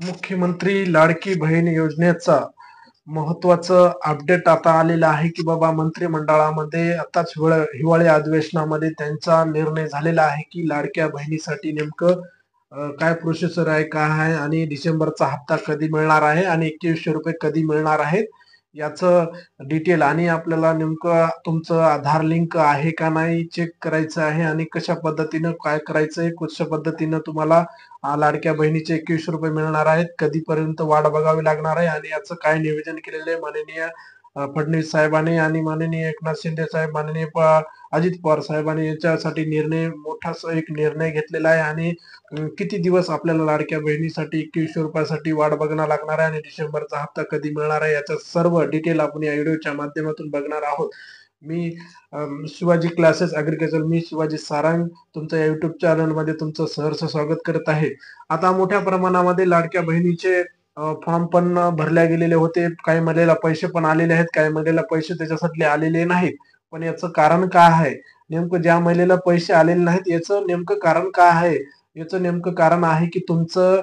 मुख्यमंत्री लाडकी बहीण योजनेचा महत्वाचं अपडेट आता आलेलं आहे की बाबा मंत्रिमंडळामध्ये आताच हिवाळी अधिवेशनामध्ये त्यांचा निर्णय झालेला आहे की लाडक्या बहिणीसाठी नेमकं काय प्रोसेसर आहे, काय आहे आणि डिसेंबरचा हप्ता कधी मिळणार आहे आणि 2100 रुपये कधी मिळणार आहेत याचं डिटेल आणि आपल्याला नेमकं तुमचं आधार लिंक आहे का नाही चेक करायचं आहे आणि कशा पद्धतीनं काय करायचंय, कशा पद्धतीनं तुम्हाला लाडक्या बहिणीचे 2100 रुपये मिळणार आहेत, कधीपर्यंत वाट बघावी लागणार आहे आणि याचं काय नियोजन केलेलं आहे माननीय फडणवीस साहेबांनी आणि माननीय एकनाथ शिंदे साहेब, माननीय अजित पवार साहेबांनी याच्यासाठी मोठा एक निर्णय घेतलेला आहे आणि किती दिवस आपल्याला लाडक्या बहिणीसाठी 2100 रुपयासाठी वाट बघणं लागणार आहे आणि डिसेंबरचा हप्ता कधी मिळणार आहे याचं सर्व डिटेल आपण या व्हिडिओच्या माध्यमातून बघणार आहोत. मी शिवाजी क्लासेस ऍग्रीकल्चर, मी शिवाजी सारंग तुमचं या युट्यूब चॅनलमध्ये तुमचं सहर्ष स्वागत करत आहे. आता मोठ्या प्रमाणामध्ये लाडक्या बहिणीचे फॉर्म पण भरल्या गेलेले होते, काही महिलेला पैसे पण आलेले आहेत, काही महिलेला पैसे त्याच्यासाठी आलेले नाहीत. पण याचं कारण काय आहे, नेमकं ज्या महिलेला पैसे आलेले नाहीत याचं नेमकं कारण काय आहे? याचं नेमकं कारण आहे की तुमचं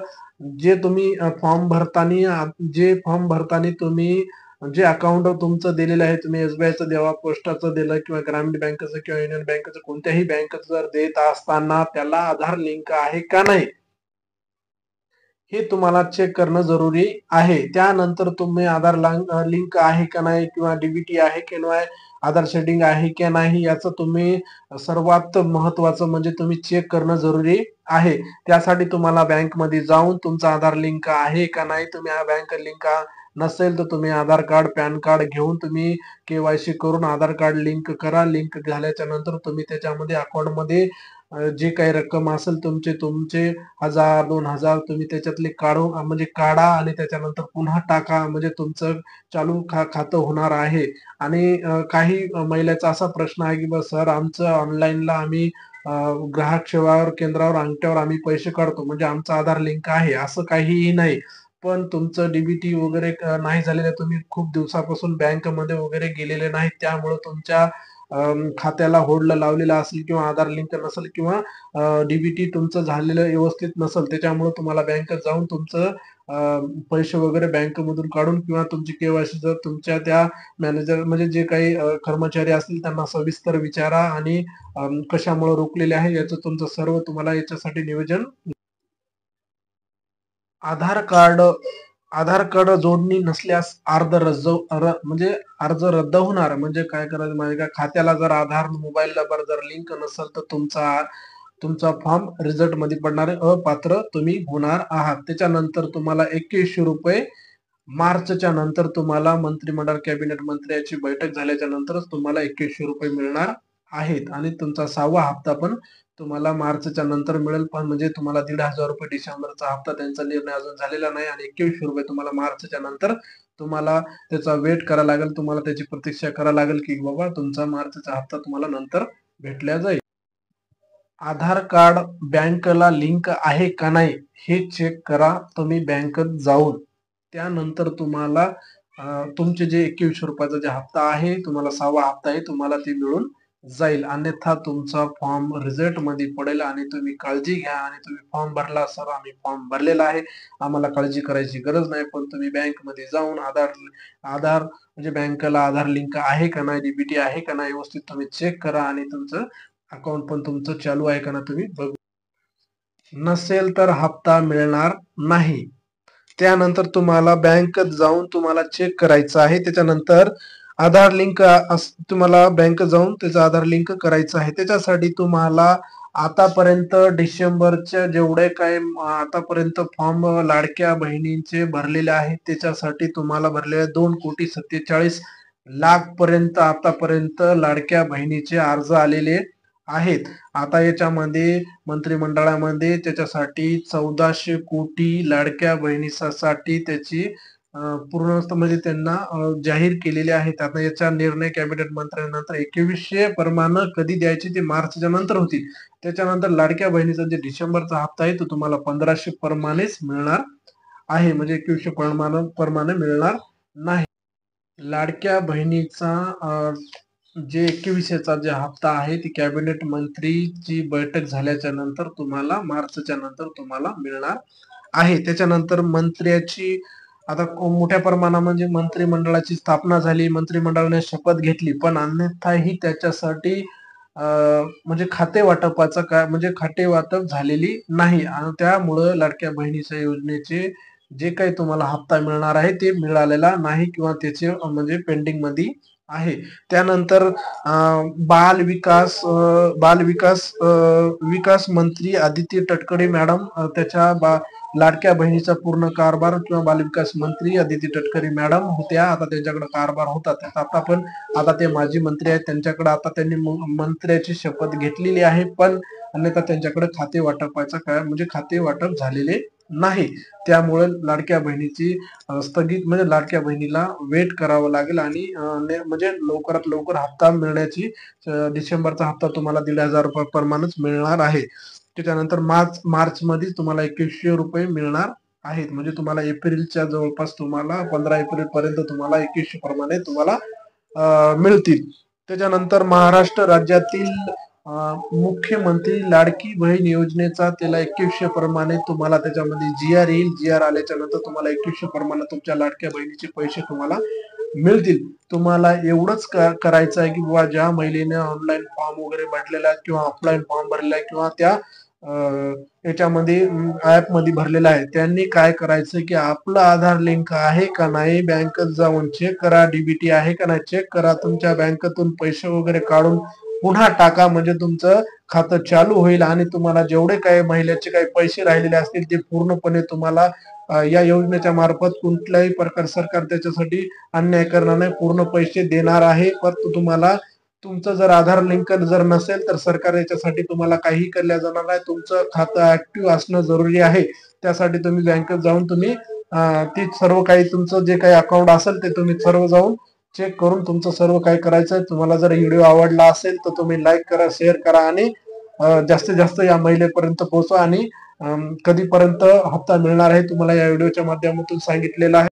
जे तुम्ही फॉर्म भरताना तुम्ही जे अकाउंट तुमचं दिलेलं आहे, तुम्ही एसबीआयचं द्यावा, पोस्टाचं दिलं किंवा ग्रामीण बँकेचं किंवा युनियन बँकेचं कोणत्याही बँकेचं जर देत असताना त्याला आधार लिंक आहे का नाही हे तुम्हाला चेक करणं जरुरी आहे. त्यानंतर तुम्ही आधार लिंक आहे का नाही किंवा डीबीटी आहे की नाही, आधार शेडिंग आहे की नाही याचं तुम्ही सर्वात महत्वाचं म्हणजे तुम्ही चेक करणं जरुरी आहे. त्यासाठी तुम्हाला बँकमध्ये जाऊन तुमचा आधार लिंक आहे का नाही, तुम्ही बँक लिंक नसेल तर तुम्ही आधार कार्ड, पॅन कार्ड घेऊन तुम्ही केवायसी करून आधार कार्ड लिंक करा. लिंक झाल्याच्या नंतर तुम्ही त्याच्यामध्ये अकाउंटमध्ये जे काही रक्कम असेल तुमचे तुमचे 1000-2000 तुम्ही त्याच्यातले म्हणजे काढा आणि त्याच्यानंतर पुन्हा टाका, म्हणजे तुमचं चालू खातं होणार आहे. आणि काही महिलेचा असा प्रश्न आहे की बस सर आमचं ऑनलाईनला आम्ही ग्राहक सेवा केंद्रावर अंगठ्यावर आम्ही पैसे काढतो म्हणजे आमचा आधार लिंक आहे, असं काहीही नाही. पण तुमचं डीबीटी वगैरे नाही झालेलं, तुम्ही खूप दिवसापासून बँकमध्ये वगैरे गेलेले नाहीत, त्यामुळे तुमच्या खात्याला होल्डला लावलेला असेल किंवा आधार लिंक नसेल किंवा डीबीटी तुमचं झालेलं व्यवस्थित नसेल, त्याच्यामुळे तुम्हाला बँकेत जाऊन तुमचं पैसे वगैरे बँकेमधून काढून किंवा तुमची केवायसी जर तुमच्या त्या मॅनेजर म्हणजे जे काही कर्मचारी असतील त्यांना सविस्तर विचारा आणि कशामुळे रोखलेले आहे याचं तुमचं सर्व तुम्हाला याच्यासाठी नियोजन. आधार कार्ड आधार कार्ड जोडणी नसल्यास म्हणजे अर्ज रद्द होणार. म्हणजे काय करायचं माहिती का, खात्याला जर आधार मोबाईल नंबर जर लिंक नसेल तर तुमचा तुमचा फॉर्म रिझल्ट मध्ये पडणार आहे, अपात्र तुम्ही होणार आहात. त्याच्यानंतर तुम्हाला 2100 रुपये मार्चच्या नंतर तुम्हाला मंत्रिमंडळ कॅबिनेट मंत्र्याची बैठक झाल्याच्या नंतरच तुम्हाला 2100 रुपये मिळणार आहेत आणि तुमचा 6वा हप्ता पण तुम्हाला मार्चच्या नंतर मिळेल. पण म्हणजे तुम्हाला 1500 रुपये डिसेंबरचा हप्ता त्यांचा निर्णय अजून झालेला नाही आणि 2100 रुपये तुम्हाला मार्चच्या नंतर तुम्हाला त्याचा वेट करावा लागेल, तुम्हाला त्याची प्रतीक्षा करावी लागेल की बाबा तुमचा मार्चचा हप्ता तुम्हाला नंतर भेटला जाईल. आधार कार्ड बँकला लिंक आहे का नाही हे चेक करा तुम्ही बँकेत जाऊन. त्यानंतर तुम्हाला तुमचे जे 2100 रुपयाचा जे हप्ता आहे, तुम्हाला 6वा हप्ता आहे, तुम्हाला ते मिळून जाईल. अन्यथा तुमचा फॉर्म रिझल्ट मध्ये पडेल आणि तुम्ही काळजी घ्या. आणि तुम्ही फॉर्म भरला, सर आम्ही फॉर्म भरलेला आहे, आम्हाला काळजी करायची गरज नाही. पण तुम्ही बँकमध्ये जाऊन आधार आधार म्हणजे बँकेला आधार लिंक आहे का नाही, डीबीटी आहे का नाही व्यवस्थित तुम्ही चेक करा आणि तुमचं अकाउंट पण तुमचं चालू आहे का ना तुम्ही बघू. नसेल तर हप्ता मिळणार नाही. त्यानंतर तुम्हाला बँकेत जाऊन तुम्हाला चेक करायचं आहे. त्याच्यानंतर आधार लिंक तुम्हाला बँकेत जाऊन त्याचं आधार लिंक करायचं आहे. त्याच्यासाठी तुम्हाला आतापर्यंत डिसेंबरच्या जेवढे काही आतापर्यंत फॉर्म लाडक्या बहिणींचे भरलेले आहेत त्याच्यासाठी तुम्हाला भरलेले 2,47,00,000 पर्यंत आतापर्यंत लाडक्या बहिणीचे अर्ज आलेले आहेत. आता याच्यामध्ये मंत्रिमंडळामध्ये त्याच्यासाठी 1400 कोटी लाडक्या बहिणीसाठी त्याची पूर्ण म्हणजे त्यांना जाहीर केलेले आहेत. आता याचा निर्णय कॅबिनेट मंत्र्यांनंतर 2100 प्रमाणे कधी द्यायचे ते मार्चच्या नंतर होतील. त्याच्यानंतर लाडक्या बहिणीचा जे डिसेंबरचा हप्ता आहे तो तुम्हाला 1500 प्रमाणेच मिळणार आहे, म्हणजे 2100 प्रमाणे मिळणार नाही. लाडक्या बहिणीचा जे 2100चा जे हप्ता आहे ती कॅबिनेट मंत्रीची बैठक झाल्याच्या नंतर तुम्हाला मार्चच्या नंतर तुम्हाला मिळणार आहे. त्याच्यानंतर मंत्र्याची आता मोठ्या प्रमाणामध्ये मंत्रिमंडळाची स्थापना झाली, मंत्रिमंडळाने शपथ घेतली, पण अन्यथाही त्याच्यासाठी म्हणजे खाते वाटपाचं काय म्हणजे खाते वाटप झालेली नाही आणि त्यामुळं लाडक्या बहिणीच्या योजनेचे जे काही तुम्हाला हप्ता मिळणार आहे ते मिळालेला नाही किंवा त्याचे म्हणजे पेंडिंग मध्ये आहे. त्यानंतर विकास मंत्री आदिती तटकरे मॅडम त्याच्या लाडक्या बहिणीचा पूर्ण कारभार किंवा बालविकास मंत्री आदिती तटकरे मॅडम होत्या. आता त्यांच्याकडे कारभार होता. आता ते माजी मंत्री आहेत. त्यांच्याकडे आता त्यांनी मंत्र्याची शपथ घेतलेली आहे, पण अन्यथा त्यांच्याकडे खाते वाटपाचा काय म्हणजे खाते वाटप झालेले नाही. त्यामुळे लाडक्या बहिणीची स्थगित म्हणजे लाडक्या बहिणीला वेट करावं लागेल आणि म्हणजे लवकरात लवकर हप्ता मिळण्याची डिसेंबरचा हप्ता तुम्हाला 1,500 रुपये प्रमाणेच मिळणार आहे. त्याच्यानंतर मार्च मध्ये तुम्हाला 2100 रुपये मिळणार आहेत. म्हणजे तुम्हाला एप्रिलच्या जवळपास तुम्हाला 15 एप्रिल पर्यंत तुम्हाला 2100 प्रमाणे तुम्हाला मिळतील. त्याच्यानंतर महाराष्ट्र राज्यातील मुख्यमंत्री लाडकी बहीण योजनेचा त्याला 2100 प्रमाणे तुम्हाला त्याच्यामध्ये GR येईल. GR आल्याच्या नंतर तुम्हाला 2100 प्रमाणे तुमच्या लाडक्या बहिणीचे पैसे तुम्हाला मिळतील. तुम्हाला एवढंच करायचं आहे की बुवा ज्या महिलेने ऑनलाईन फॉर्म वगैरे भरलेला आहे किंवा ऑफलाईन फॉर्म भरलेला आहे किंवा त्या याच्यामध्ये ऍप मध्ये भरलेला आहे, त्यांनी काय करायचं की आपलं आधार लिंक आहे का नाही बँकेत जाऊन चेक करा, डीबीटी आहे का नाही चेक करा, तुमच्या बँकेतून पैसे वगैरे काढून पुन्हा टाका, म्हणजे तुमचं खातं चालू होईल आणि तुम्हाला जेवढे काही महिलेचे काही पैसे राहिलेले असतील ते पूर्णपणे तुम्हाला या योजनेच्या मार्फत कुठल्याही प्रकार सरकार त्याच्यासाठी अन्याय करणार नाही, पूर्ण पैसे देणार आहे. परंतु तुम्हाला तुमचं जर आधार लिंक जर नसेल तर सरकार याच्यासाठी तुम्हाला काही केल्या जाणार नाही. तुमचं खातं ऍक्टिव्ह असणं जरुरी आहे. त्यासाठी तुम्ही बँकेत जाऊन तुम्ही ते सर्व काही तुमचं जे काही अकाउंट असेल ते तुम्ही सर्व जाऊन चेक करून तुमचं सर्व काही करायचं आहे. तुम्हाला जर व्हिडिओ आवडला असेल तर तुम्ही लाईक करा, शेअर करा आणि जास्तीत जास्त या महिलेपर्यंत पोहोचवा आणि कधीपर्यंत हप्ता मिळणार आहे तुम्हाला या व्हिडिओच्या माध्यमातून सांगितलेलं आहे.